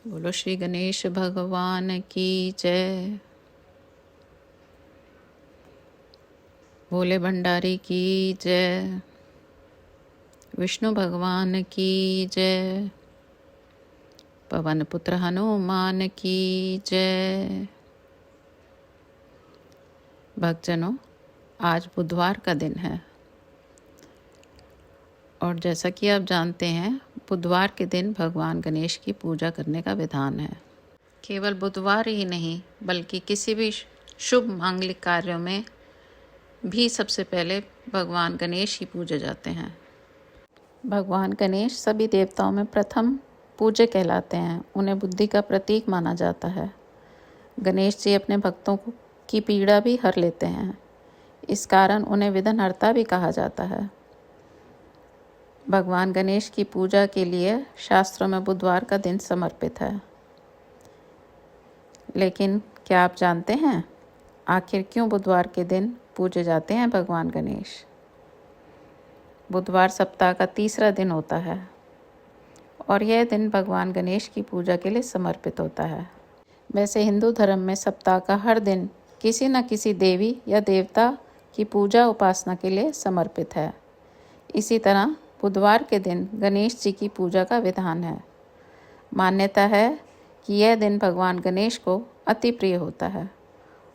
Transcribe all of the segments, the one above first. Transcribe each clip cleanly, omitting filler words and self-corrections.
बोलो श्री गणेश भगवान की जय। भोले भंडारी की जय। विष्णु भगवान की जय। पवन पुत्र हनुमान की जय। भक्तजनों, आज बुधवार का दिन है और जैसा कि आप जानते हैं, बुधवार के दिन भगवान गणेश की पूजा करने का विधान है। केवल बुधवार ही नहीं बल्कि किसी भी शुभ मांगलिक कार्यों में भी सबसे पहले भगवान गणेश ही पूजे जाते हैं। भगवान गणेश सभी देवताओं में प्रथम पूज्य कहलाते हैं। उन्हें बुद्धि का प्रतीक माना जाता है। गणेश जी अपने भक्तों की पीड़ा भी हर लेते हैं। इस कारण उन्हें विघ्नहर्ता भी कहा जाता है। भगवान गणेश की पूजा के लिए शास्त्रों में बुधवार का दिन समर्पित है। लेकिन क्या आप जानते हैं आखिर क्यों बुधवार के दिन पूजे जाते हैं भगवान गणेश? बुधवार सप्ताह का तीसरा दिन होता है और यह दिन भगवान गणेश की पूजा के लिए समर्पित होता है। वैसे हिंदू धर्म में सप्ताह का हर दिन किसी न किसी देवी या देवता की पूजा उपासना के लिए समर्पित है। इसी तरह बुधवार के दिन गणेश जी की पूजा का विधान है। मान्यता है कि यह दिन भगवान गणेश को अति प्रिय होता है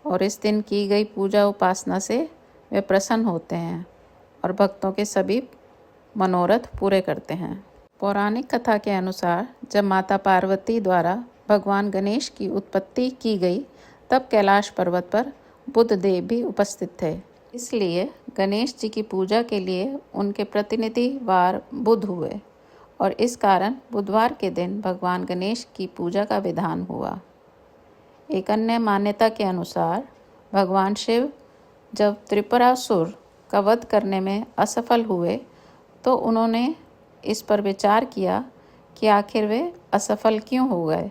और इस दिन की गई पूजा उपासना से वे प्रसन्न होते हैं और भक्तों के सभी मनोरथ पूरे करते हैं। पौराणिक कथा के अनुसार जब माता पार्वती द्वारा भगवान गणेश की उत्पत्ति की गई तब कैलाश पर्वत पर बुध देव भी उपस्थित थे। इसलिए गणेश जी की पूजा के लिए उनके प्रतिनिधि वार बुध हुए और इस कारण बुधवार के दिन भगवान गणेश की पूजा का विधान हुआ। एक अन्य मान्यता के अनुसार भगवान शिव जब त्रिपुरासुर का वध करने में असफल हुए तो उन्होंने इस पर विचार किया कि आखिर वे असफल क्यों हो गए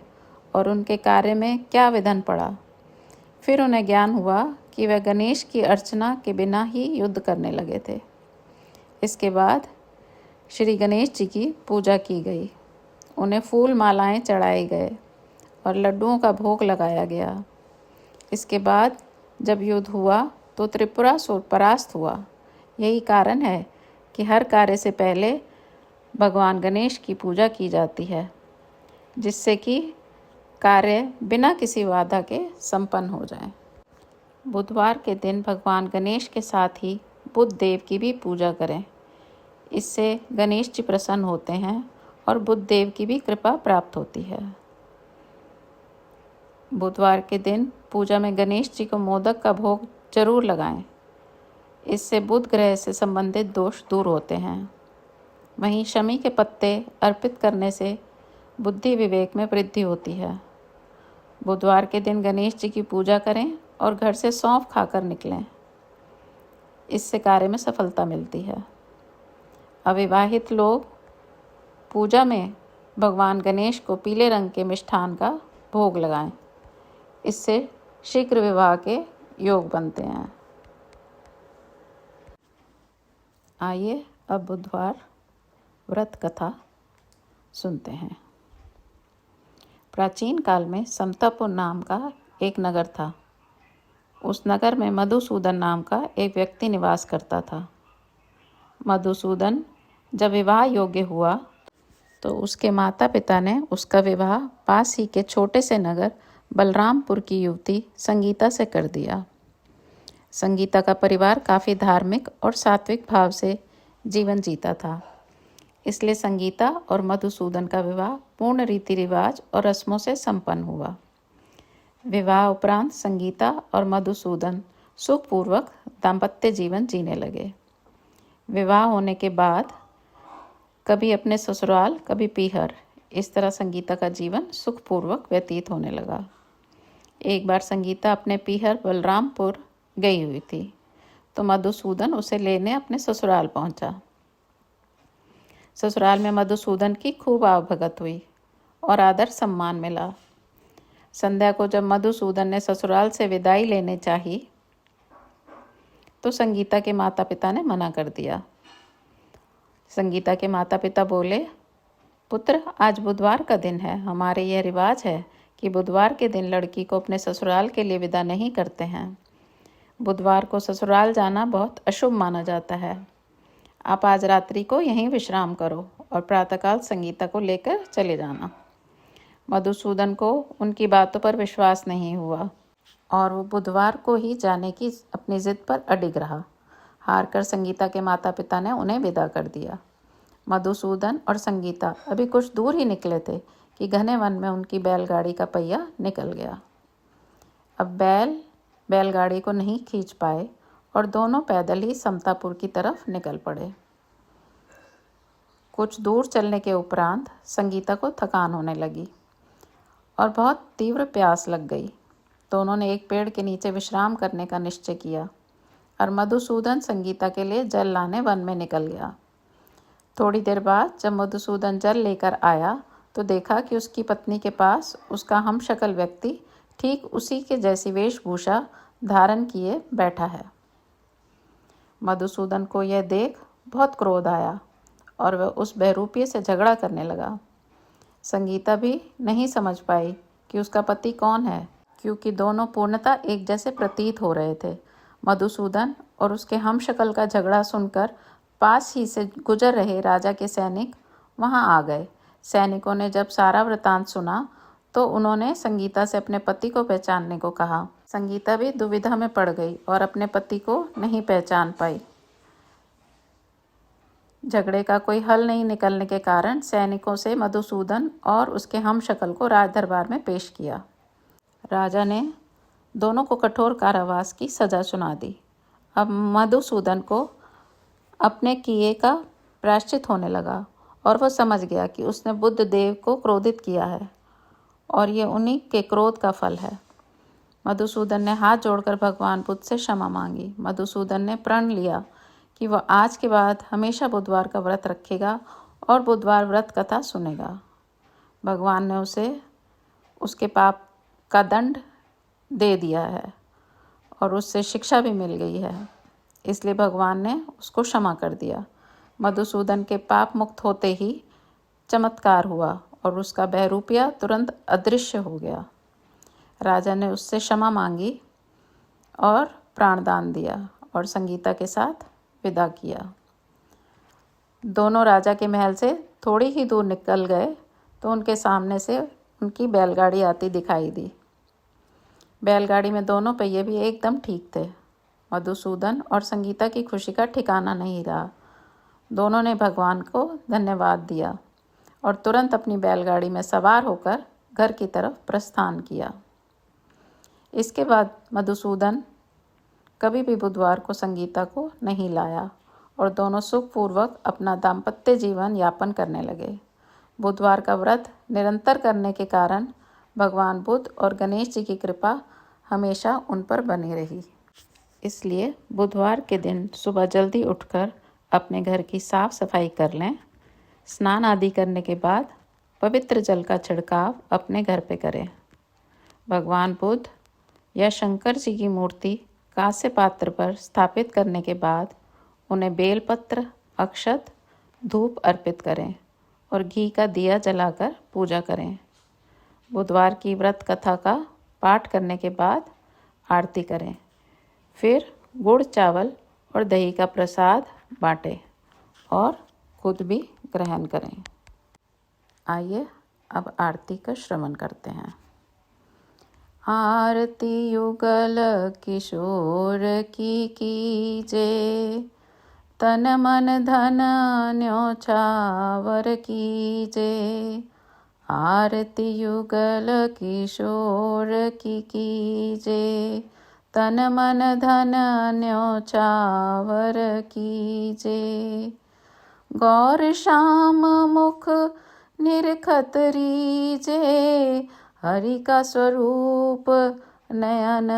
और उनके कार्य में क्या विघ्न पड़ा। फिर उन्हें ज्ञान हुआ कि वे गणेश की अर्चना के बिना ही युद्ध करने लगे थे। इसके बाद श्री गणेश जी की पूजा की गई। उन्हें फूल मालाएं चढ़ाए गए और लड्डुओं का भोग लगाया गया। इसके बाद जब युद्ध हुआ तो त्रिपुरासुर परास्त हुआ। यही कारण है कि हर कार्य से पहले भगवान गणेश की पूजा की जाती है, जिससे कि कार्य बिना किसी बाधा के संपन्न हो जाए। बुधवार के दिन भगवान गणेश के साथ ही बुध देव की भी पूजा करें। इससे गणेश जी प्रसन्न होते हैं और बुध देव की भी कृपा प्राप्त होती है। बुधवार के दिन पूजा में गणेश जी को मोदक का भोग जरूर लगाएं। इससे बुध ग्रह से संबंधित दोष दूर होते हैं। वहीं शमी के पत्ते अर्पित करने से बुद्धि विवेक में वृद्धि होती है। बुधवार के दिन गणेश जी की पूजा करें और घर से सौंफ खाकर निकलें। इससे कार्य में सफलता मिलती है। अविवाहित लोग पूजा में भगवान गणेश को पीले रंग के मिष्ठान का भोग लगाएं। इससे शीघ्र विवाह के योग बनते हैं। आइए अब बुधवार व्रत कथा सुनते हैं। प्राचीन काल में समतापुर नाम का एक नगर था। उस नगर में मधुसूदन नाम का एक व्यक्ति निवास करता था। मधुसूदन जब विवाह योग्य हुआ तो उसके माता पिता ने उसका विवाह पास ही के छोटे से नगर बलरामपुर की युवती संगीता से कर दिया। संगीता का परिवार काफ़ी धार्मिक और सात्विक भाव से जीवन जीता था। इसलिए संगीता और मधुसूदन का विवाह पूर्ण रीति रिवाज और रस्मों से संपन्न हुआ। विवाह उपरांत संगीता और मधुसूदन सुखपूर्वक दाम्पत्य जीवन जीने लगे। विवाह होने के बाद कभी अपने ससुराल कभी पीहर, इस तरह संगीता का जीवन सुखपूर्वक व्यतीत होने लगा। एक बार संगीता अपने पीहर बलरामपुर गई हुई थी तो मधुसूदन उसे लेने अपने ससुराल पहुंचा। ससुराल में मधुसूदन की खूब आवभगत हुई और आदर सम्मान मिला। संध्या को जब मधुसूदन ने ससुराल से विदाई लेने चाही तो संगीता के माता पिता ने मना कर दिया। संगीता के माता पिता बोले पुत्र, आज बुधवार का दिन है। हमारे यह रिवाज है कि बुधवार के दिन लड़की को अपने ससुराल के लिए विदा नहीं करते हैं। बुधवार को ससुराल जाना बहुत अशुभ माना जाता है। आप आज रात्रि को यहीं विश्राम करो और प्रातःकाल संगीता को लेकर चले जाना। मधुसूदन को उनकी बातों पर विश्वास नहीं हुआ और वो बुधवार को ही जाने की अपनी जिद पर अडिग रहा। हार कर संगीता के माता पिता ने उन्हें विदा कर दिया। मधुसूदन और संगीता अभी कुछ दूर ही निकले थे कि घने वन में उनकी बैलगाड़ी का पहिया निकल गया। अब बैलगाड़ी को नहीं खींच पाए और दोनों पैदल ही समतापुर की तरफ निकल पड़े। कुछ दूर चलने के उपरांत संगीता को थकान होने लगी और बहुत तीव्र प्यास लग गई। दोनों ने एक पेड़ के नीचे विश्राम करने का निश्चय किया और मधुसूदन संगीता के लिए जल लाने वन में निकल गया। थोड़ी देर बाद जब मधुसूदन जल लेकर आया तो देखा कि उसकी पत्नी के पास उसका हमशक्ल व्यक्ति ठीक उसी के जैसी वेशभूषा धारण किए बैठा है। मधुसूदन को यह देख बहुत क्रोध आया और वह उस बहरूपिये से झगड़ा करने लगा। संगीता भी नहीं समझ पाई कि उसका पति कौन है, क्योंकि दोनों पूर्णतः एक जैसे प्रतीत हो रहे थे। मधुसूदन और उसके हमशक्ल का झगड़ा सुनकर पास ही से गुजर रहे राजा के सैनिक वहां आ गए। सैनिकों ने जब सारा वृतांत सुना तो उन्होंने संगीता से अपने पति को पहचानने को कहा। संगीता भी दुविधा में पड़ गई और अपने पति को नहीं पहचान पाई। झगड़े का कोई हल नहीं निकलने के कारण सैनिकों से मधुसूदन और उसके हमशक्ल को राज दरबार में पेश किया। राजा ने दोनों को कठोर कारावास की सजा सुना दी। अब मधुसूदन को अपने किए का प्रायश्चित होने लगा और वह समझ गया कि उसने बुद्ध देव को क्रोधित किया है और ये उन्हीं के क्रोध का फल है। मधुसूदन ने हाथ जोड़कर भगवान बुद्ध से क्षमा मांगी। मधुसूदन ने प्रण लिया कि वह आज के बाद हमेशा बुधवार का व्रत रखेगा और बुधवार व्रत कथा सुनेगा। भगवान ने उसे उसके पाप का दंड दे दिया है और उससे शिक्षा भी मिल गई है, इसलिए भगवान ने उसको क्षमा कर दिया। मधुसूदन के पाप मुक्त होते ही चमत्कार हुआ और उसका बहरूपिया तुरंत अदृश्य हो गया। राजा ने उससे क्षमा मांगी और प्राणदान दिया और संगीता के साथ विदा किया। दोनों राजा के महल से थोड़ी ही दूर निकल गए तो उनके सामने से उनकी बैलगाड़ी आती दिखाई दी। बैलगाड़ी में दोनों पहिए भी एकदम ठीक थे। मधुसूदन और संगीता की खुशी का ठिकाना नहीं रहा। दोनों ने भगवान को धन्यवाद दिया और तुरंत अपनी बैलगाड़ी में सवार होकर घर की तरफ प्रस्थान किया। इसके बाद मधुसूदन कभी भी बुधवार को संगीता को नहीं लाया और दोनों सुखपूर्वक अपना दाम्पत्य जीवन यापन करने लगे। बुधवार का व्रत निरंतर करने के कारण भगवान बुद्ध और गणेश जी की कृपा हमेशा उन पर बनी रही। इसलिए बुधवार के दिन सुबह जल्दी उठकर अपने घर की साफ सफाई कर लें। स्नान आदि करने के बाद पवित्र जल का छिड़काव अपने घर पे करें। भगवान बुद्ध या शंकर जी की मूर्ति कांस्य पात्र पर स्थापित करने के बाद उन्हें बेलपत्र, अक्षत, धूप अर्पित करें और घी का दिया जलाकर पूजा करें। बुधवार की व्रत कथा का पाठ करने के बाद आरती करें। फिर गुड़, चावल और दही का प्रसाद बांटें और खुद भी ग्रहण करें। आइए अब आरती का श्रवण करते हैं। आरती युगल किशोर की कीजे, तन मन धन न्योछावर कीजे। आरती युगल किशोर की कीजे, तन मन धन न्योछावर कीजे। गौर श्याम मुख निरखत रीजे, हरि का स्वरूप नयन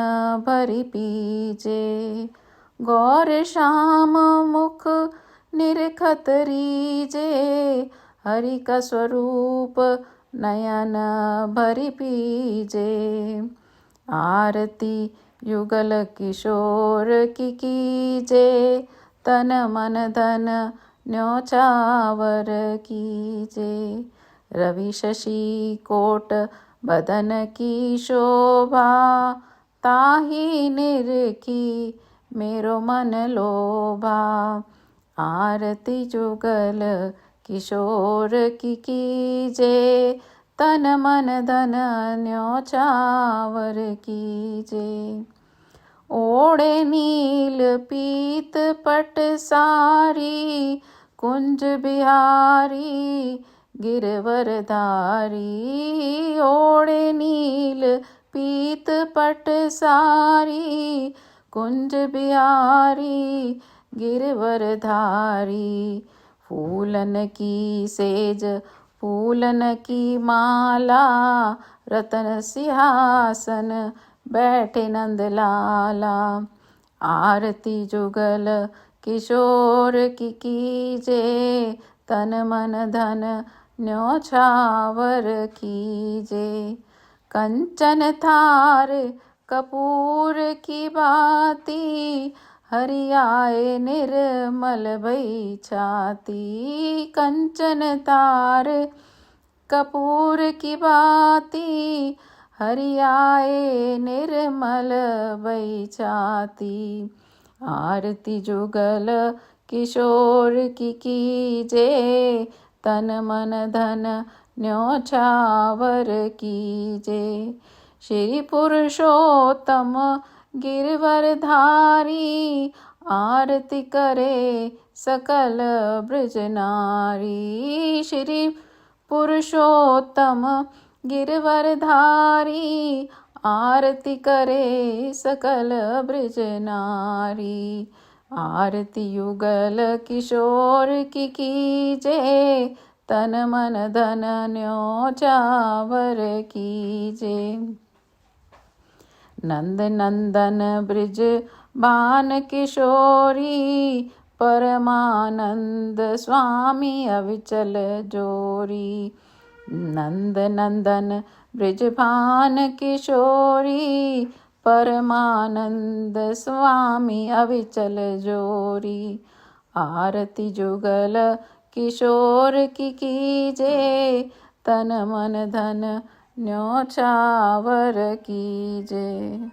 भरि पीजे। गौर श्याम मुख निरखत रीजे, हरि का स्वरूप नयन भरि पीजे। आरती युगल किशोर की कीजे, तन मन धन न्योछावर कीजे। रवि शशि कोट बदन की शोभा, ताही निरखी मेरो मन लोभा। आरती जुगल किशोर की कीजे, तन मन धन न्योछावर कीजे। ओढ़े नील पीत पट सारी, कुंज बिहारी गिरवरधारी। ओढ़े नील पीत पट सारी, कुंज बिहारी गिरवरधारी। फूलन की सेज फूलन की माला, रतन सिंहासन बैठे नंद लाला। आरती जुगल किशोर की कीजे, तन मन धन न्योछावर कीजे। कंचन थार कपूर की बाती, हरियाए निर्मल भई छाती। कंचन तार कपूर की बाती, हरियाए निर्मल भई छाती। आरती जुगल किशोर की कीजे, तन मन धन न्योछावर कीजे। श्री पुरुषोत्तम गिरवरधारी, आरती करे सकल ब्रज नारी। श्री पुरुषोत्तम गिरवरधारी, आरती करे सकल ब्रज नारी। आरती युगल किशोर की कीजे, तन मन धन न्योछावर कीजे। नंद नंदन ब्रिज बान किशोरी, परमानंद स्वामी अविचल जोरी। नंद नंदन ब्रिजभान किशोरी, परमानंद स्वामी अविचल जोरी। आरती जुगल किशोर की कीजे, तन मन धन न्योछावर कीजे।